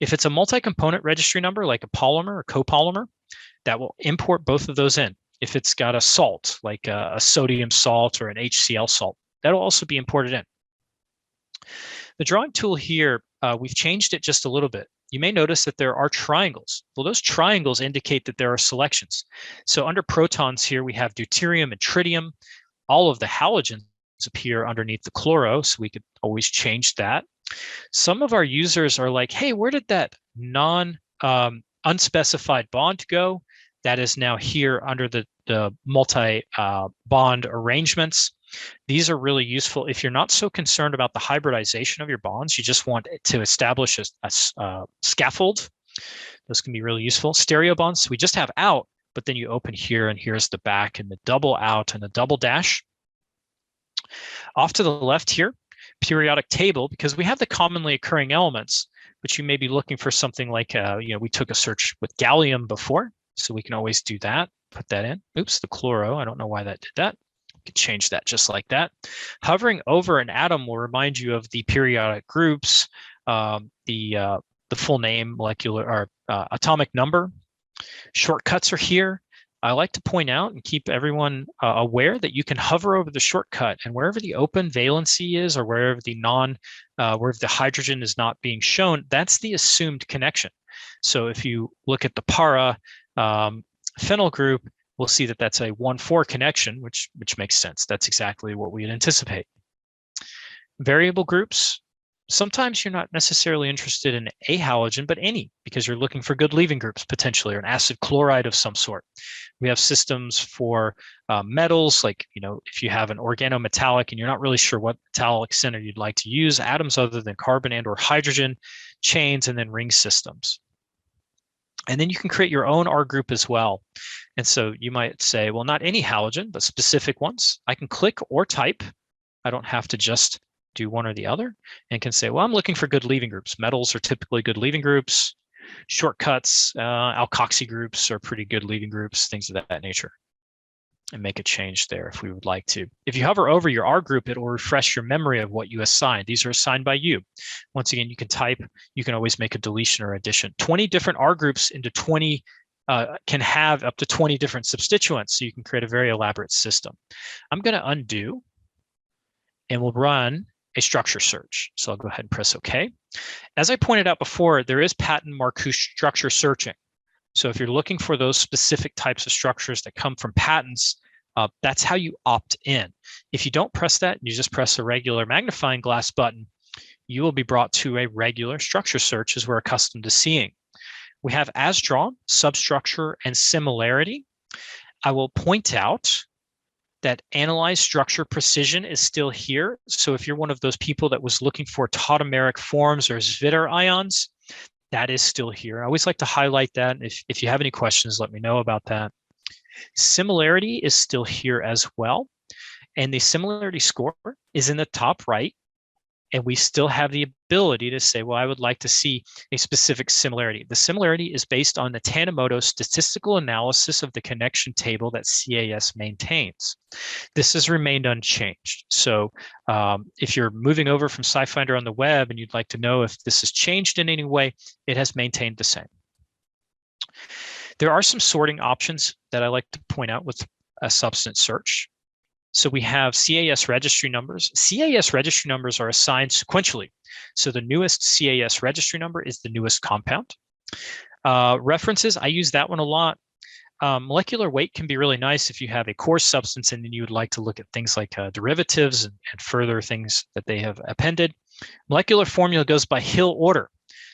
If it's a multi-component registry number, like a polymer or copolymer, that will import both of those in. If it's got a salt, like a sodium salt or an HCl salt, that'll also be imported in. The drawing tool here, we've changed it just a little bit. You may notice that there are triangles. Well, those triangles indicate that there are selections. So under protons here, we have deuterium and tritium. All of the halogens appear underneath the chloro, so we could always change that. Some of our users are like, hey, where did that unspecified bond go? That is now here under the multi-bond arrangements. These are really useful if you're not so concerned about the hybridization of your bonds. You just want to establish a scaffold. Those can be really useful. Stereo bonds, we just have out, but then you open here and here's the back and the double out and the double dash. Off to the left here, periodic table, because we have the commonly occurring elements, but you may be looking for something like, we took a search with gallium before, so we can always do that, put that in. Oops, the chloro, I don't know why that did that. You can change that just like that. Hovering over an atom will remind you of the periodic groups, the full name, molecular or atomic number. Shortcuts are here. I like to point out and keep everyone aware that you can hover over the shortcut, and wherever the open valency is, or wherever the wherever the hydrogen is not being shown, that's the assumed connection. So if you look at the para phenyl group, we'll see that that's a 1,4 connection, which makes sense. That's exactly what we'd anticipate. Variable groups, sometimes you're not necessarily interested in a halogen, but any, because you're looking for good leaving groups potentially, or an acid chloride of some sort. We have systems for metals, like, if you have an organometallic and you're not really sure what metallic center you'd like to use, atoms other than carbon and or hydrogen, chains, and then ring systems. And then you can create your own R group as well. And so you might say, well, not any halogen, but specific ones. I can click or type. I don't have to just do one or the other, and can say, well, I'm looking for good leaving groups. Metals are typically good leaving groups. Shortcuts, alkoxy groups are pretty good leaving groups, things of that nature. And make a change there if we would like to. If you hover over your R group, it will refresh your memory of what you assigned. These are assigned by you. Once again, you can type, you can always make a deletion or addition. 20 different R groups into 20 can have up to 20 different substituents, so you can create a very elaborate system. I'm going to undo, and we'll run a structure search. So I'll go ahead and press OK. As I pointed out before, there is patent Marcuse structure searching. So if you're looking for those specific types of structures that come from patents, that's how you opt in. If you don't press that, you just press a regular magnifying glass button, you will be brought to a regular structure search as we're accustomed to seeing. We have as drawn, substructure, and similarity. I will point out that analyze structure precision is still here. So if you're one of those people that was looking for tautomeric forms or Zwitter ions, that is still here. I always like to highlight that. If you have any questions, let me know about that. Similarity is still here as well. And the similarity score is in the top right. And we still have the ability to say, well, I would like to see a specific similarity. The similarity is based on the Tanimoto statistical analysis of the connection table that CAS maintains. This has remained unchanged. So if you're moving over from SciFinder on the web and you'd like to know if this has changed in any way, it has maintained the same. There are some sorting options that I like to point out with a substance search. So we have CAS registry numbers. CAS registry numbers are assigned sequentially. So the newest CAS registry number is the newest compound. References, I use that one a lot. Molecular weight can be really nice if you have a core substance and then you would like to look at things like derivatives and further things that they have appended. Molecular formula goes by Hill order.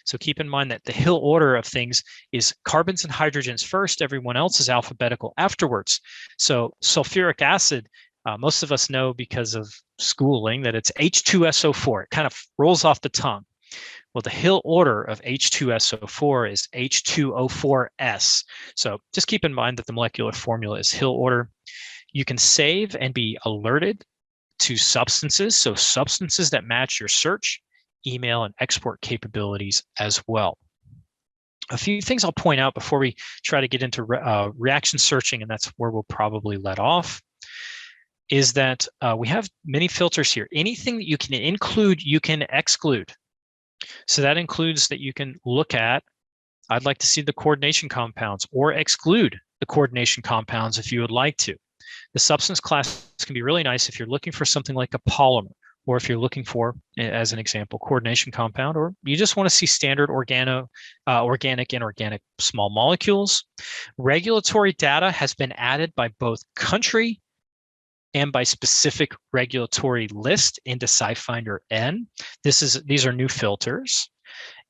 So keep in mind that the Hill order of things is carbons and hydrogens first, everyone else is alphabetical afterwards. So sulfuric acid, most of us know because of schooling that it's H2SO4. It kind of rolls off the tongue. Well, the Hill order of H2SO4 is H2O4S. So just keep in mind that the molecular formula is Hill order. You can save and be alerted to substances. So substances that match your search, email, and export capabilities as well. A few things I'll point out before we try to get into reaction searching, and that's where we'll probably let off, is that we have many filters here. Anything that you can include, you can exclude. So that includes that you can look at, I'd like to see the coordination compounds, or exclude the coordination compounds if you would like to. The substance class can be really nice if you're looking for something like a polymer, or if you're looking for, as an example, coordination compound, or you just want to see standard organic and inorganic small molecules. Regulatory data has been added by both country and by specific regulatory list into SciFinder-N. These are new filters,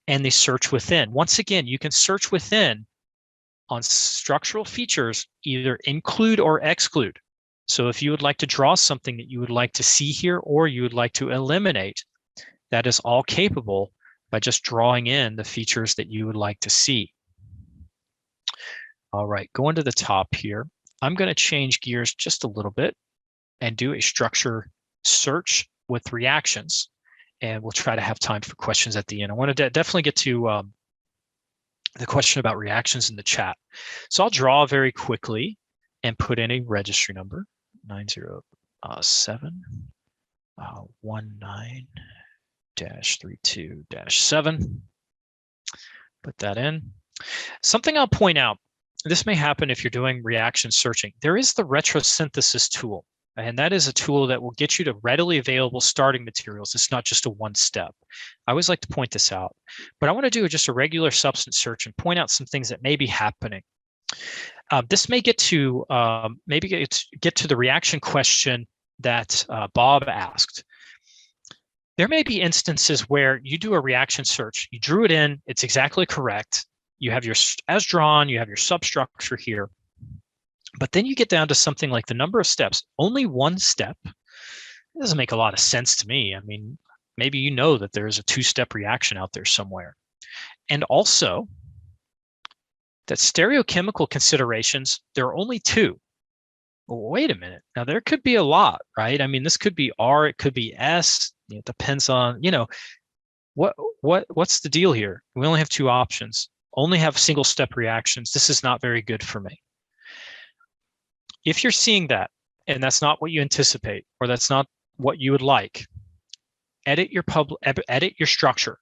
and they search within. Once again, you can search within on structural features, either include or exclude. So if you would like to draw something that you would like to see here, or you would like to eliminate, that is all capable by just drawing in the features that you would like to see. All right, going to the top here, I'm going to change gears just a little bit and do a structure search with reactions. And we'll try to have time for questions at the end. I want to definitely get to the question about reactions in the chat. So I'll draw very quickly and put in a registry number, 907-19-32-7. Put that in. Something I'll point out, this may happen if you're doing reaction searching. There is the retrosynthesis tool. And that is a tool that will get you to readily available starting materials. It's not just a one step. I always like to point this out, but I want to do just a regular substance search and point out some things that may be happening. This may get to get to the reaction question that Bob asked. There may be instances where you do a reaction search, you drew it in, it's exactly correct. You have your as drawn, you have your substructure here. But then you get down to something like the number of steps, only one step. It doesn't make a lot of sense to me. I mean, maybe you know that there's a two-step reaction out there somewhere. And also that stereochemical considerations, there are only two. Well, wait a minute. Now there could be a lot, right? I mean, this could be R, it could be S. It depends on, what's the deal here? We only have two options. Only have single step reactions. This is not very good for me. If you're seeing that and that's not what you anticipate, or that's not what you would like, edit your structure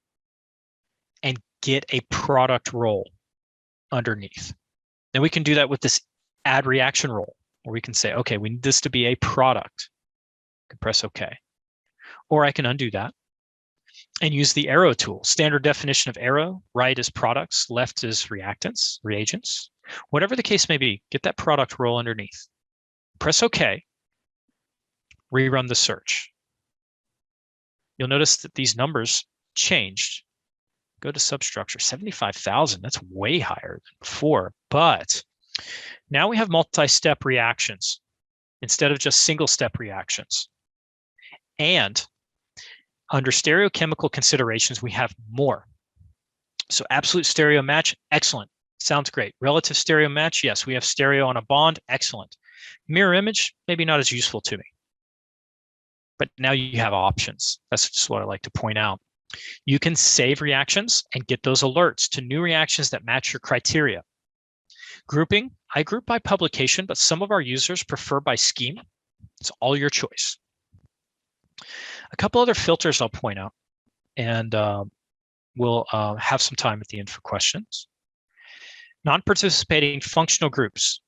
and get a product role underneath. Then we can do that with this add reaction role, where we can say, okay, we need this to be a product. I can press OK. Or I can undo that and use the arrow tool. Standard definition of arrow, right is products, left is reactants, reagents. Whatever the case may be, get that product role underneath. Press OK. Rerun the search. You'll notice that these numbers changed. Go to substructure, 75,000. That's way higher than before. But now we have multi-step reactions instead of just single-step reactions. And under stereochemical considerations, we have more. So absolute stereo match, excellent. Sounds great. Relative stereo match, yes, we have stereo on a bond, excellent. Mirror image, maybe not as useful to me. But now you have options. That's just what I like to point out. You can save reactions and get those alerts to new reactions that match your criteria. Grouping, I group by publication, but some of our users prefer by scheme. It's all your choice. A couple other filters I'll point out, and we'll have some time at the end for questions. Non-participating functional groups.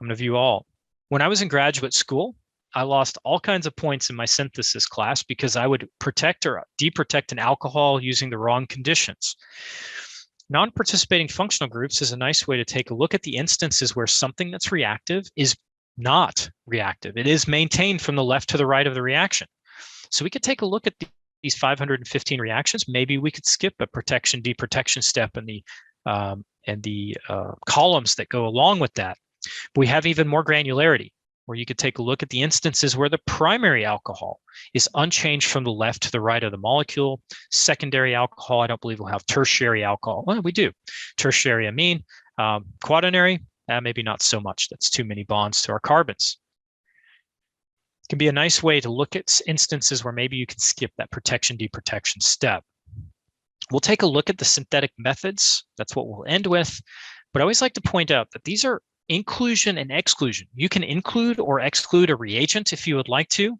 I'm going to view all. When I was in graduate school, I lost all kinds of points in my synthesis class because I would protect or deprotect an alcohol using the wrong conditions. Non-participating functional groups is a nice way to take a look at the instances where something that's reactive is not reactive. It is maintained from the left to the right of the reaction. So we could take a look at these 515 reactions. Maybe we could skip a protection, deprotection step in the columns that go along with that. But we have even more granularity, where you could take a look at the instances where the primary alcohol is unchanged from the left to the right of the molecule. Secondary alcohol, I don't believe we'll have tertiary alcohol. Well, we do. Tertiary amine, quaternary, maybe not so much. That's too many bonds to our carbons. It can be a nice way to look at instances where maybe you can skip that protection, deprotection step. We'll take a look at the synthetic methods. That's what we'll end with. But I always like to point out that these are inclusion and exclusion. You can include or exclude a reagent if you would like to.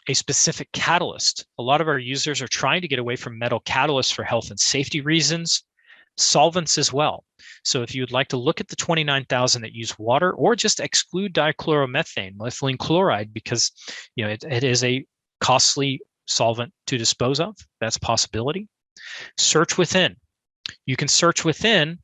A specific catalyst. A lot of our users are trying to get away from metal catalysts for health and safety reasons. Solvents as well. So if you'd like to look at the 29,000 that use water, or just exclude dichloromethane, methylene chloride, because it is a costly solvent to dispose of, that's a possibility. Search within. You can search within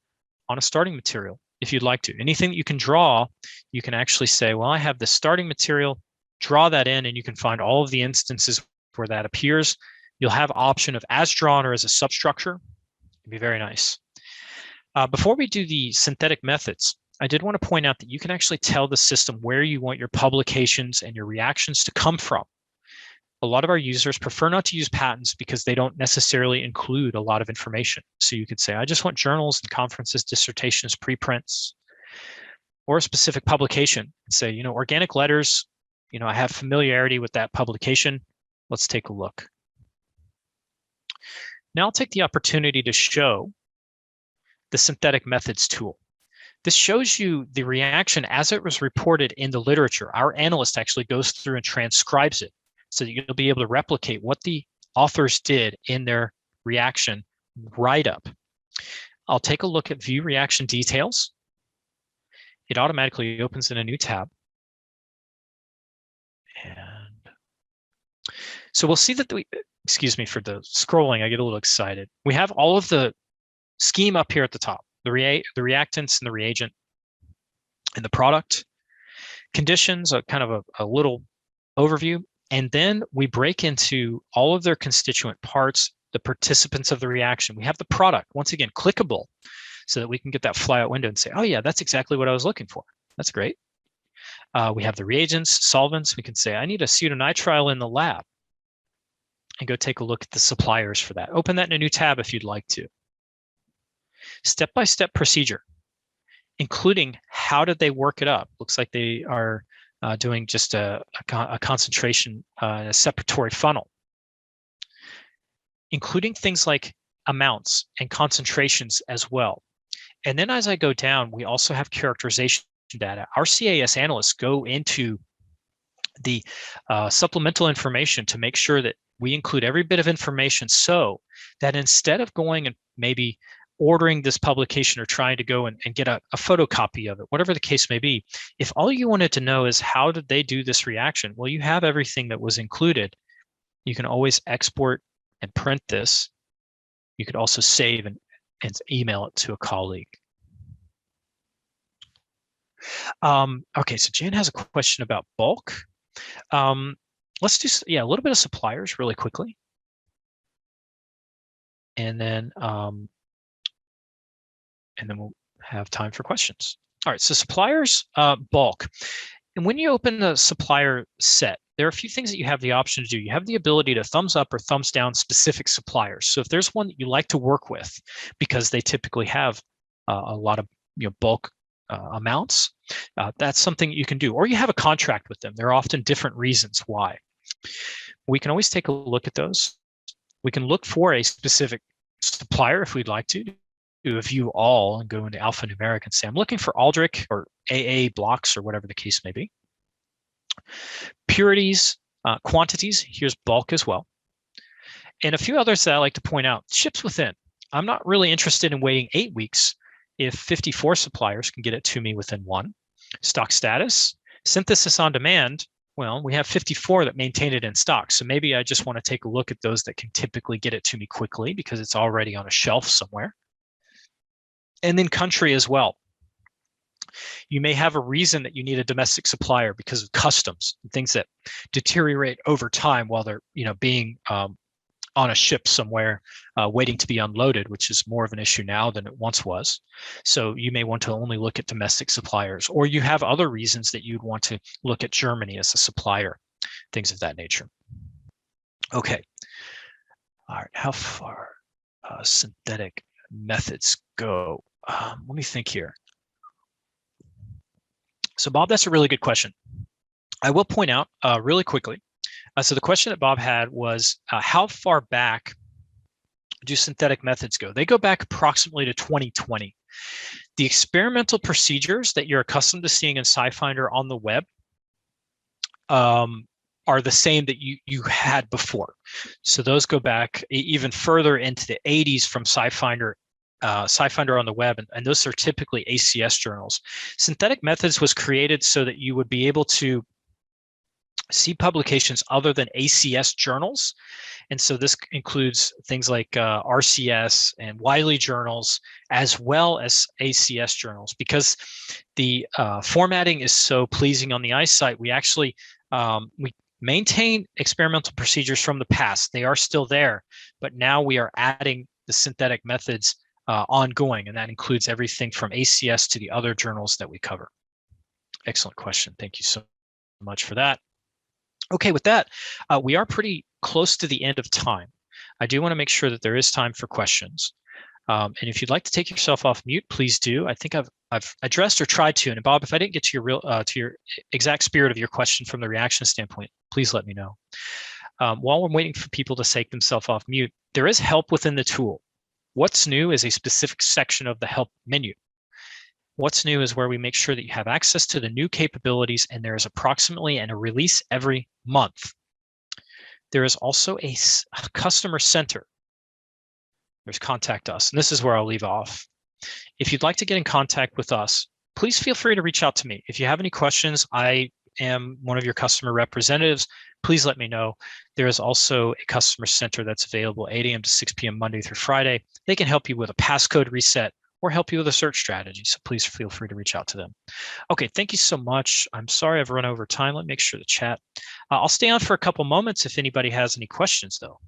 on a starting material if you'd like to. Anything that you can draw, you can actually say, well, I have the starting material, draw that in, and you can find all of the instances where that appears. You'll have option of as drawn or as a substructure. It'd be very nice. Before we do the synthetic methods, I did want to point out that you can actually tell the system where you want your publications and your reactions to come from. A lot of our users prefer not to use patents because they don't necessarily include a lot of information. So you could say, I just want journals and conferences, dissertations, preprints, or a specific publication. Say, organic letters, I have familiarity with that publication. Let's take a look. Now I'll take the opportunity to show the synthetic methods tool. This shows you the reaction as it was reported in the literature. Our analyst actually goes through and transcribes it, so that you'll be able to replicate what the authors did in their reaction write-up. I'll take a look at View Reaction Details. It automatically opens in a new tab. And so we'll see that excuse me for the scrolling, I get a little excited. We have all of the scheme up here at the top, the reactants and the reagent and the product. Conditions, kind of a little overview. And then we break into all of their constituent parts, the participants of the reaction. We have the product, once again, clickable, so that we can get that flyout window and say, oh yeah, that's exactly what I was looking for. That's great. We have the reagents, solvents. We can say, I need a pseudonitrile in the lab, and go take a look at the suppliers for that. Open that in a new tab if you'd like to. Step-by-step procedure, including how did they work it up. Looks like they are doing just a concentration, a separatory funnel, including things like amounts and concentrations as well. And then as I go down, we also have characterization data. Our CAS analysts go into the supplemental information to make sure that we include every bit of information, so that instead of going and maybe ordering this publication or trying to go and get a photocopy of it, whatever the case may be, if all you wanted to know is how did they do this reaction, well, you have everything that was included. You can always export and print this. You could also save and email it to a colleague. Okay, so Jan has a question about bulk. Let's do a little bit of suppliers really quickly, and then we'll have time for questions. All right, so suppliers, bulk. And when you open the supplier set, there are a few things that you have the option to do. You have the ability to thumbs up or thumbs down specific suppliers. So if there's one that you like to work with, because they typically have a lot of bulk amounts, that's something you can do. Or you have a contract with them. There are often different reasons why. We can always take a look at those. We can look for a specific supplier if we'd like to. Do a view all and go into alphanumeric and say, I'm looking for Aldrich or AA blocks or whatever the case may be. Purities, quantities, here's bulk as well. And a few others that I like to point out. Ships within. I'm not really interested in waiting 8 weeks if 54 suppliers can get it to me within 1. Stock status, synthesis on demand. Well, we have 54 that maintain it in stock. So maybe I just want to take a look at those that can typically get it to me quickly because it's already on a shelf somewhere. And then country as well. You may have a reason that you need a domestic supplier because of customs, things that deteriorate over time while they're being on a ship somewhere waiting to be unloaded, which is more of an issue now than it once was. So you may want to only look at domestic suppliers, or you have other reasons that you'd want to look at Germany as a supplier, things of that nature. Okay. All right. How far synthetic methods go? Let me think here. So Bob, that's a really good question. I will point out really quickly. So the question that Bob had was, how far back do synthetic methods go? They go back approximately to 2020. The experimental procedures that you're accustomed to seeing in SciFinder on the web are the same that you had before. So those go back even further into the 80s from SciFinder on the web, and those are typically ACS journals. Synthetic methods was created so that you would be able to see publications other than ACS journals. And so this includes things like RCS and Wiley journals, as well as ACS journals. Because the formatting is so pleasing on the eyesight, we actually we maintain experimental procedures from the past. They are still there, but now we are adding the synthetic methods ongoing, and that includes everything from ACS to the other journals that we cover. Excellent question. Thank you so much for that. Okay, with that, we are pretty close to the end of time. I do want to make sure that there is time for questions. And if you'd like to take yourself off mute, please do. I think I've addressed or tried to. And Bob, if I didn't get to your exact spirit of your question from the reaction standpoint, please let me know. While we're waiting for people to take themselves off mute, there is help within the tool. What's new is a specific section of the help menu. What's new is where we make sure that you have access to the new capabilities, and there is approximately a release every month. There is also a customer center. There's contact us, and this is where I'll leave off. If you'd like to get in contact with us, please feel free to reach out to me. If you have any questions, I am one of your customer representatives. Please let me know. There is also a customer center that's available 8 a.m. to 6 p.m. Monday through Friday. They can help you with a passcode reset or help you with a search strategy. So please feel free to reach out to them. Okay, thank you so much. I'm sorry I've run over time. Let me make sure the chat. I'll stay on for a couple moments if anybody has any questions though.